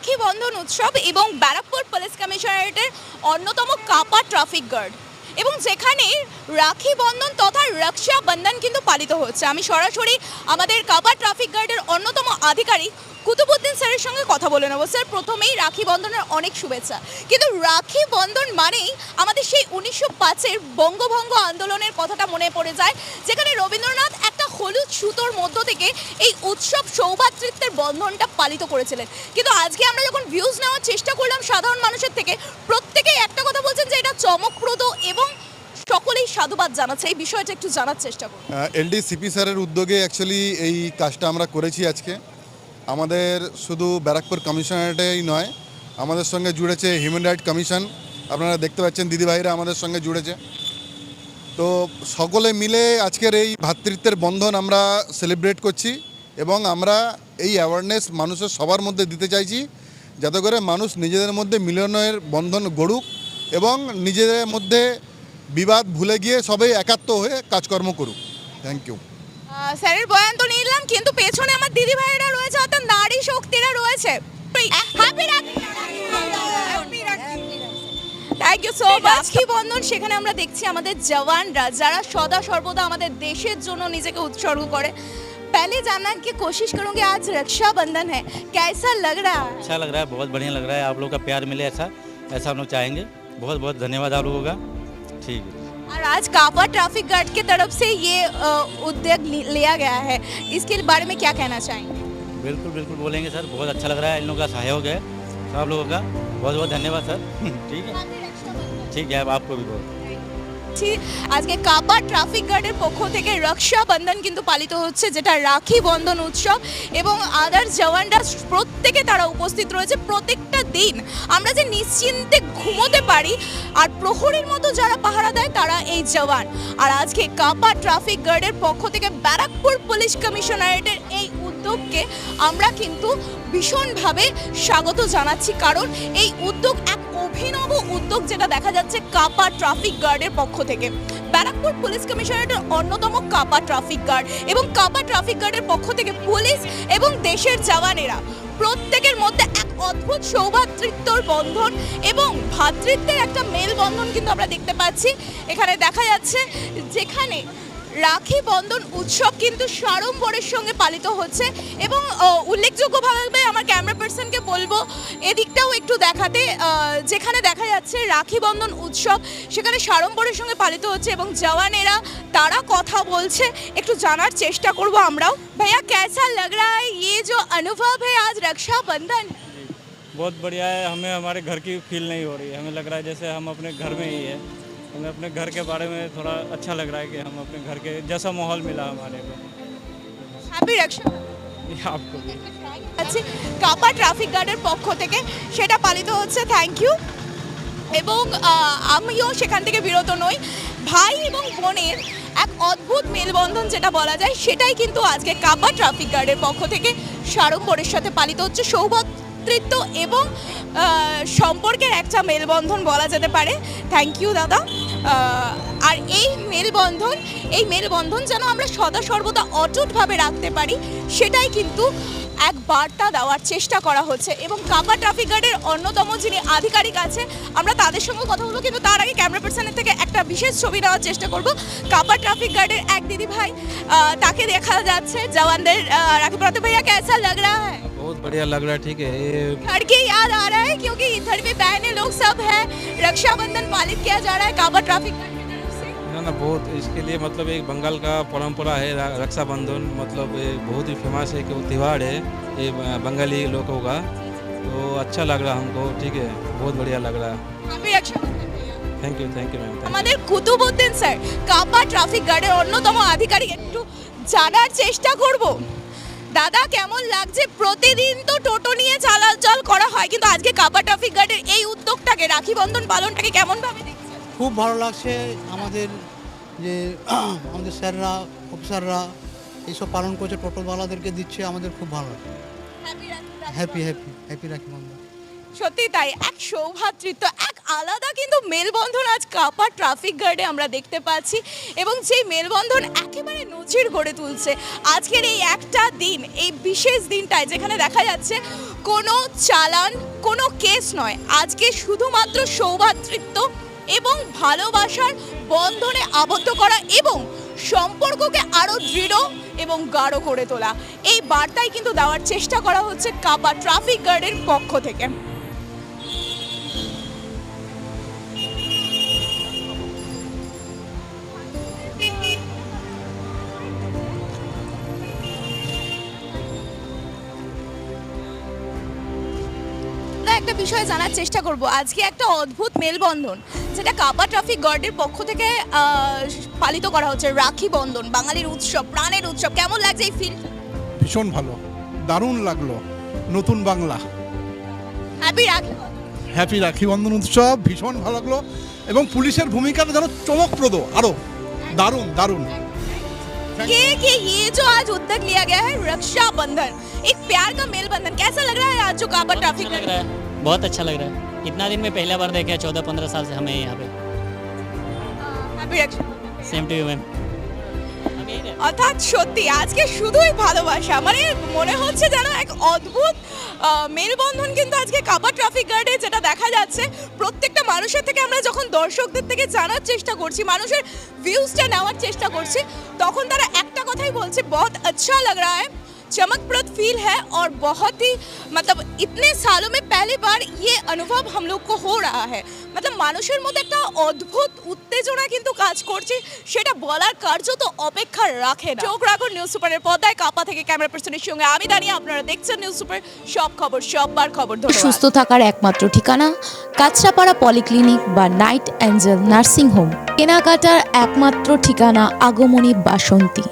রাখি বন্ধন উৎসব এবং ব্যারাকপুর পুলিশ কমিশনারেটের অন্যতম কাপা ট্রাফিক গার্ড এবং যেখানে রাখি বন্ধন তথা রক্ষাবন্ধন কিন্তু পালিত হচ্ছে। আমি সরাসরি আমাদের কাপা ট্রাফিক গার্ডের অন্যতম আধিকারিক কুতুবুদ্দিন স্যারের সঙ্গে কথা বলে নেব। স্যার, প্রথমেই রাখি বন্ধনের অনেক শুভেচ্ছা, কিন্তু রাখি বন্ধন মানেই আমাদের সেই 1905-এর বঙ্গভঙ্গ আন্দোলনের কথাটা মনে পড়ে যায়, যেখানে রবীন্দ্রনাথ একটা হলুদ সুতোর মধ্য থেকে এই উৎসব সৌভ্রাতৃত্বের বন্ধনটা পালিত করেছিলেন। কিন্তু আজকে আমরা যখন ভিউজ নেওয়ার চেষ্টা করলাম সাধারণ মানুষের থেকে, প্রত্যেকেই একটা কথা বলছেন যে এটা চমকপ্রদ এবং সকলেই সাধুবাদ জানাচ্ছে। এই বিষয়টা একটু জানার চেষ্টা করুন। এলডি সিপি স্যারের উদ্যোগে অ্যাকচুয়ালি এই কাজটা আমরা করেছি আজকে। আমাদের শুধু ব্যারাকপুর কমিশনারেটেই নয়, আমাদের সঙ্গে জুড়েছে হিউম্যান রাইট কমিশন। আপনারা দেখতে পাচ্ছেন দিদিভাইরা আমাদের সঙ্গে জুড়েছে। তো সকলে মিলে আজকের এই ভ্রাতৃত্বের বন্ধন আমরা সেলিব্রেট করছি এবং আমরা এই অ্যাওয়ারনেস মানুষের সবার মধ্যে দিতে চাইছি, যাতে করে মানুষ নিজেদের মধ্যে মিলনের বন্ধন গড়ুক এবং নিজেদের মধ্যে বিবাদ ভুলে গিয়ে সবাই একাত্ম হয়ে কাজকর্ম করুক। Thank you. স্যারের বয়ান তো নিলাম, কিন্তু পেছনে আমার দিদি ভাইয়েরা রয়েছে, অর্থাৎ নারী শক্তিরা রয়েছে। Thank you so much. Rakhi Bandhan, সেখানে আমরা দেখছি আমাদের জওয়ানরা যারা সদা সর্বদা আমাদের দেশের জন্য নিজেকে উৎসর্গ করে। पहले जानना की कोशिश करूंगी, आज रक्षाबंधन है, कैसा लग रहा है? अच्छा लग रहा है, बहुत बढ़िया लग रहा है। आप लोग का प्यार मिले ऐसा ऐसा हम लोग चाहेंगे। बहुत बहुत धन्यवाद आप लोगों का। ठीक है। और आज कापा ट्रैफिक गार्ड की तरफ से ये उद्योग लिया गया है, इसके बारे में क्या कहना चाहेंगे? बिल्कुल बिल्कुल बोलेंगे सर, बहुत अच्छा लग रहा है। इन लोगों का सहयोग है सब लोगों का। बहुत बहुत धन्यवाद सर। ठीक है, ठीक है, आपको भी बहुत। আজকে কাপা ট্রাফিক গার্ডের পক্ষ থেকে রক্ষাবন্ধন কিন্তু পালিত হচ্ছে, যেটা রাখি বন্ধন উৎসব, এবং আদার্স জওয়ানরা প্রত্যেকে তারা উপস্থিত রয়েছে। প্রত্যেকটা দিন আমরা যে নিশ্চিন্তে ঘুমোতে পারি আর প্রহরীর মতো যারা পাহারা দেয় তারা এই জওয়ান। আর আজকে কাপা ট্রাফিক গার্ডের পক্ষ থেকে ব্যারাকপুর পুলিশ কমিশনারেটের এই উদ্যোগকে আমরা কিন্তু ভীষণভাবে স্বাগত জানাচ্ছি, কারণ এই উদ্যোগ এক অভিনব উদ্যোগ, যেটা দেখা যাচ্ছে কাপা ট্রাফিক গার্ডের পক্ষ থেকে। ব্যারাকপুর পুলিশ কমিশনারেটের অন্যতম কাপা ট্রাফিক গার্ড এবং কাপা ট্রাফিক গার্ডের পক্ষ থেকে পুলিশ এবং দেশের জওয়ানেরা প্রত্যেকের মধ্যে এক অদ্ভুত সৌভ্রাতৃত্বর বন্ধন এবং ভ্রাতৃত্বের একটা মেলবন্ধন কিন্তু আমরা দেখতে পাচ্ছি। এখানে দেখা যাচ্ছে যেখানে রাখি বন্ধন উৎসব কিন্তু সাড়ম্বরের সঙ্গে পালিত হচ্ছে এবং উল্লেখযোগ্যভাবে আমার ক্যামেরা পার্সনকে বলবো এদিকটাও একটু দেখাতে, যেখানে দেখা যাচ্ছে রাখি বন্ধন উৎসব সেখানে সাড়ম্বরের সঙ্গে পালিত হচ্ছে এবং জওয়ানেরা তারা কথা বলছে, একটু জানার চেষ্টা করব আমরাও। भैया कैसा लग रहा है ये जो अनुभव है आज रक्षाबंधन? बहुत बढ़िया है। हमें हमारे घर की फील नहीं हो रही है, हमें लग रहा है जैसे हम अपने घर में ही है। हमें अपने घर के बारे में थोड़ा अच्छा लग रहा है कि हम अपने घर के जैसा माहौल मिला हमारे को। হ্যাপি রক্ষা आपको भी। আছে কাপা ট্রাফিক গার্ডের পক্ষ থেকে সেটা পালিত হচ্ছে। Thank you. এবং আমিও সেখান থেকে বিরত নই। ভাই এবং বোনের এক অদ্ভুত মেলবন্ধন যেটা বলা যায়, সেটাই কিন্তু আজকে কাপা ট্রাফিক গার্ডের পক্ষ থেকে সাড়ম্বরের সাথে পালিত হচ্ছে। সৌভ্রাতৃত্ব এবং সম্পর্কের একটা মেলবন্ধন বলা যেতে পারে। থ্যাংক ইউ দাদা। আর এই মেলবন্ধন যেন আমরা সদা সর্বদা অটুটভাবে রাখতে পারি, সেটাই কিন্তু এক বার্তা দেওয়ার চেষ্টা করা হচ্ছে। এবং কাপা ট্রাফিক গার্ডের অন্যতম যিনি আধিকারিক আছে, আমরা তাদের সঙ্গে কথা বলবো, কিন্তু তার আগে ক্যামেরা পার্সনের থেকে একটা বিশেষ ছবি নেওয়ার চেষ্টা করব। কাপা ট্রাফিক গার্ডের এক দিদি ভাই, তাকে দেখা যাচ্ছে জওয়ানদের রাখি পড়াতে। भैया कैसा लग रहा है? बहुत बढ़िया लग रहा है। ठीक है, ये घर की याद आ रहा है, क्योंकि इधर भी बहनें लोग सब है, रक्षाबंधन पालित किया जा रहा है कापा ट्रैफिक गार्ड की तरफ से। ना बहुत इसके लिए मतलब एक बंगाल का परंपरा है रक्षाबंधन। मतलब ये बहुत ही फेमस है कि वो त्यौहार है ये बंगाली लोगों का। तो अच्छा लग रहा हमको। ठीक है, बहुत बढ़िया लग रहा है। हैप्पी रक्षाबंधन भैया। Thank you ma'am. আমাদের কুতুবুদ্দিন স্যার কাপা ট্রাফিক গার্ডের অন্যতম আধিকারিক, একটু জানার চেষ্টা করব। দাদা, কেমন লাগছে? প্রতিদিন তো টোটো নিয়ে চলাচল করা হয়, কিন্তু আজকে কাপা ট্রাফিক গার্ডের এই উদ্যোগটাকে, রাখি বন্ধন পালনটাকে কেমন ভাবে দেখছেন? খুব ভালো লাগছে। আমাদের যে আমাদের স্যাররা অফিসাররা এইসব পালন করছে, টোটোওয়ালাদেরকে দিচ্ছে, আমাদের খুব ভালো লাগে। হ্যাপি রাখি বন্ধন। সত্যি তাই, এক সৌভ্রাতৃত্ব, এক আলাদা কিন্তু মেলবন্ধন আজ কাপা ট্রাফিক গার্ডে আমরা দেখতে পাচ্ছি, এবং সেই মেলবন্ধন একেবারে নজির গড়ে তুলছে আজকের এই একটা দিন, এই বিশেষ দিনটায়, যেখানে দেখা যাচ্ছে কোনো চালান, কোনো কেস নয়, আজকে শুধুমাত্র সৌভ্রাতৃত্ব এবং ভালোবাসার বন্ধনে আবদ্ধ করা এবং সম্পর্ককে আরও দৃঢ় এবং গাঢ় করে তোলা, এই বার্তাই কিন্তু দেওয়ার চেষ্টা করা হচ্ছে কাপা ট্রাফিক গার্ডের পক্ষ থেকে। একটা বিষয় জানার চেষ্টা করব, আজকে একটা অদ্ভুত মেলবন্ধন যেটা কাপা ট্রাফিক গার্ডের পক্ষ থেকে পালিত করা হচ্ছে, রাখি বন্ধন, বাঙালির উৎসব, প্রাণের উৎসব। কেমন লাগছে এই ফিল? ভীষণ ভালো, দারুণ লাগলো। নতুন বাংলা, হ্যাপি রাখি বন্ধন। হ্যাপি রাখি বন্ধন উৎসব, ভীষণ ভালো লাগলো। এবং পুলিশের ভূমিকাটা যেন চমকপ্রদ, আরো দারুণ দারুণ। कि ये जो आज उद्योग लिया गया है रक्षाबंधन, एक प्यार का मेल बंधन, कैसा लग रहा है आज जो कापा ट्रैफिक लग रहा है, बहुत अच्छा लग रहा है। इतना दिन में पहला बार देखे 14-15 साल से हमें यहाँ पे। Happy Rakshabandhan. Same to you ma'am. অর্থাৎ সত্যি আজকে শুধুই ভালোবাসা, মানে মনে হচ্ছে যেন এক অদ্ভুত মেলবন্ধন কিন্তু আজকে কাপা ট্রাফিক গার্ডে যেটা দেখা যাচ্ছে। প্রত্যেকটা মানুষের থেকে আমরা যখন দর্শকদের থেকে জানার চেষ্টা করছি, মানুষের ভিউজটা নেওয়ার চেষ্টা করছি, তখন তারা একটা কথাই বলছে, बहुत अच्छा लग रहा है, चमकप्रद फील है और बहुत ही मतलब इतने सालों में पहली बार ये अनुभव हम लोग को हो रहा है। मतलब মানুষের মধ্যে একটা অদ্ভুত উত্তেজনা কিন্তু কাজ করছে, সেটা বলার কার্য তো অপেক্ষা রাখে না। চোখ রাখুন নিউজ সুপারের পর্দায়। কাপা থেকে ক্যামেরা পার্সনের সঙ্গে আমি দাঁড়িয়ে, আপনারা দেখছেন নিউজ সুপার, সব খবর সববার খবর। ধন্যবাদ। সুস্থ থাকার একমাত্র ঠিকানা কাঁচরাপাড়া পলিক্লিনিক বা নাইট অ্যাঞ্জেল নার্সিং হোম। কেনাকাটার একমাত্র ঠিকানা আগমনী বাসন্তী।